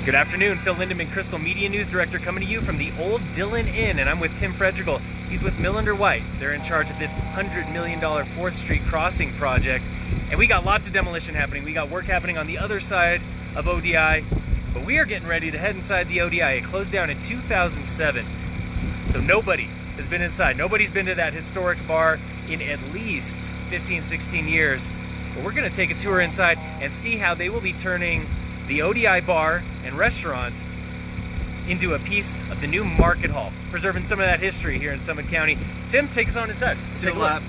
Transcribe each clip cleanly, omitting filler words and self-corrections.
Good afternoon, Phil Lindeman, Crystal Media News Director, coming to you from the Old Dillon Inn, and I'm with Tim Fredrigal. He's with Millender White. They're in charge of this $100 million 4th Street crossing project, and we got lots of demolition happening. We got work happening on the other side of ODI, but we are getting ready to head inside the ODI. It closed down in 2007, so nobody has been inside. Nobody's been to that historic bar in at least 15, 16 years, but we're going to take a tour inside and see how they will be turning the ODI bar and restaurant into a piece of the new market hall, preserving some of that history here in Summit County. Tim, take us on inside. Let's take a look.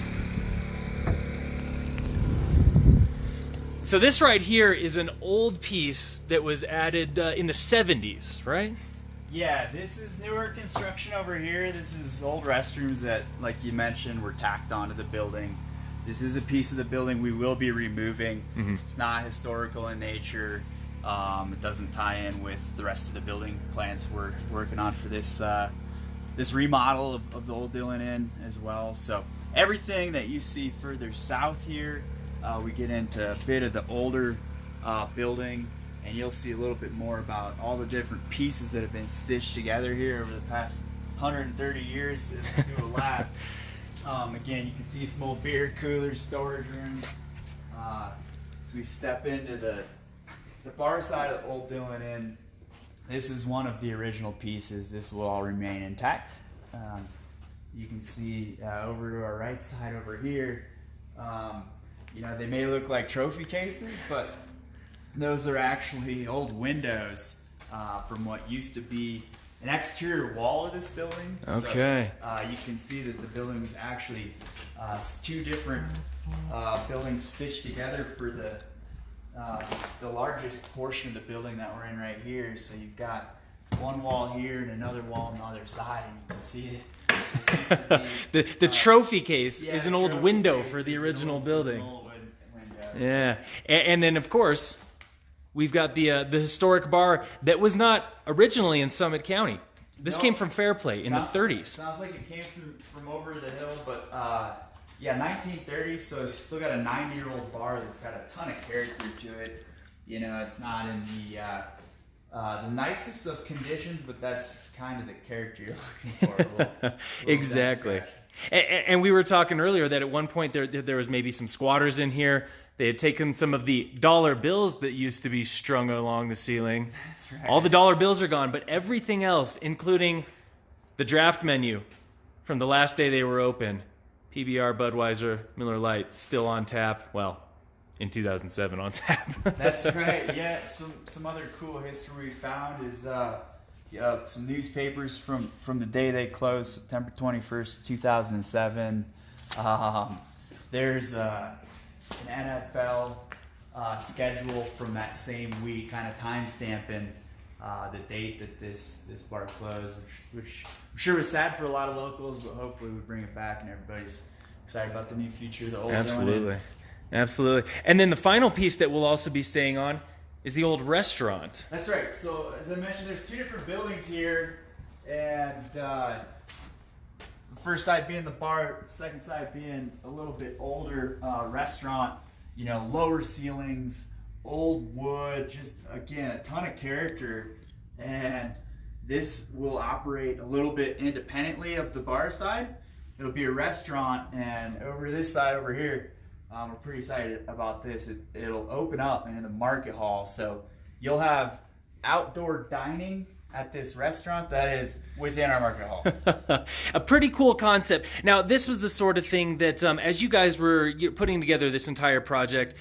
So this right here is an old piece that was added in the 70s, right? Yeah, this is newer construction over here. This is old restrooms that, like you mentioned, were tacked onto the building. This is a piece of the building we will be removing. It's not historical in nature. It doesn't tie in with the rest of the building plans we're working on for this this remodel of the Old Dillon Inn as well. So everything that you see further south here, we get into a bit of the older building, and you'll see a little bit more about all the different pieces that have been stitched together here over the past 130 years as we do a lab. Again, you can see some old beer coolers, storage rooms. As we step into the bar side of the Old Dillon Inn, this is one of the original pieces. This will all remain intact. You can see over to our right side over here, you know, they may look like trophy cases, but those are actually old windows from what used to be an exterior wall of this building. Okay. So, you can see that the building is actually two different buildings stitched together for the largest portion of the building that we're in right here. So you've got one wall here and another wall on the other side, and you can see it. This used to be, the trophy case is an old window case for the is original building. window. Yeah, and then of course we've got the historic bar that was not originally in Summit County. This came from Fairplay in the 30s. Sounds like it came from over the hill, but yeah, 1930s, so it's still got a 90-year-old bar that's got a ton of character to it. You know, it's not in the nicest of conditions, but that's kind of the character you're looking for. A little Exactly. And we were talking earlier that at one point there was maybe some squatters in here. They had taken some of the dollar bills that used to be strung along the ceiling. That's right. All the dollar bills are gone, but everything else, including the draft menu from the last day they were open, PBR, Budweiser, Miller Lite, still on tap. Well, in 2007 on tap. That's right. Yeah, some other cool history we found is some newspapers from the day they closed, September 21st, 2007. There's an NFL schedule from that same week, kind of time stamping the date that this bar closed, which I'm sure was sad for a lot of locals, but hopefully we bring it back and everybody's excited about the new future of the Old Dillon Inn. Absolutely. And then the final piece that we'll also be staying on is the old restaurant. That's right. So as I mentioned, there's two different buildings here, and the first side being the bar, second side being a little bit older restaurant. You know, lower ceilings, old wood, just again a ton of character. And this will operate a little bit independently of the bar side. It'll be a restaurant, and over this side over here, we're pretty excited about this. It'll open up into the market hall, so you'll have outdoor dining at this restaurant that is within our market hall. A pretty cool concept. Now, this was the sort of thing that, as you guys were putting together this entire project,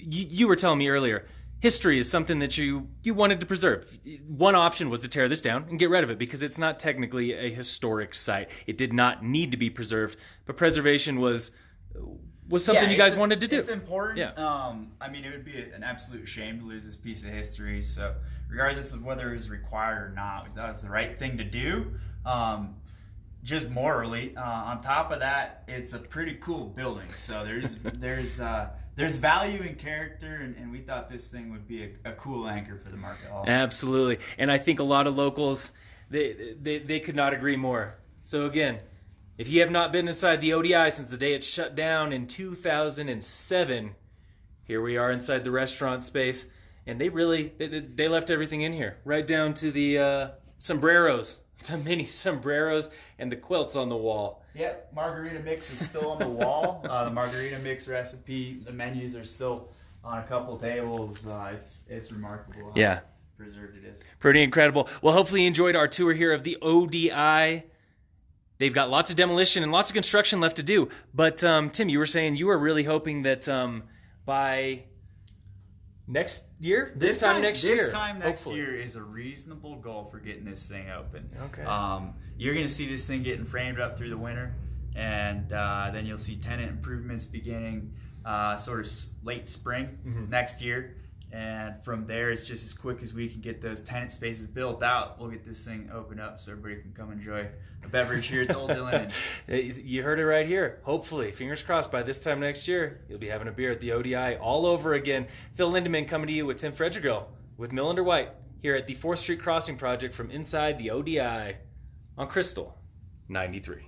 you were telling me earlier, history is something that you wanted to preserve. One option was to tear this down and get rid of it because it's not technically a historic site. It did not need to be preserved, but preservation was something you guys wanted to do. It's important. Yeah. I mean, it would be an absolute shame to lose this piece of history. So regardless of whether it was required or not, we thought it was the right thing to do. Just morally. On top of that, it's a pretty cool building. So there's value in character, and we thought this thing would be a cool anchor for the market hall. Absolutely. And I think a lot of locals, they could not agree more. So again, if you have not been inside the ODI since the day it shut down in 2007, here we are inside the restaurant space. And they left everything in here, right down to the sombreros, the mini sombreros, and the quilts on the wall. Yep, margarita mix is still on the wall. The margarita mix recipe, the menus are still on a couple tables. It's remarkable how preserved it is. Pretty incredible. Well, hopefully you enjoyed our tour here of the ODI. They've got lots of demolition and lots of construction left to do. But Tim, you were saying you were really hoping that by next year, this time next year is a reasonable goal for getting this thing open. Okay. You're going to see this thing getting framed up through the winter, and then you'll see tenant improvements beginning sort of late spring next year. And from there, it's just as quick as we can get those tenant spaces built out, we'll get this thing opened up so everybody can come enjoy a beverage here at the Old Dillon Inn. You heard it right here. Hopefully, fingers crossed, by this time next year, you'll be having a beer at the ODI all over again. Phil Lindeman coming to you with Tim Fredrigal with Millender White here at the 4th Street Crossing Project from inside the ODI on Crystal 93.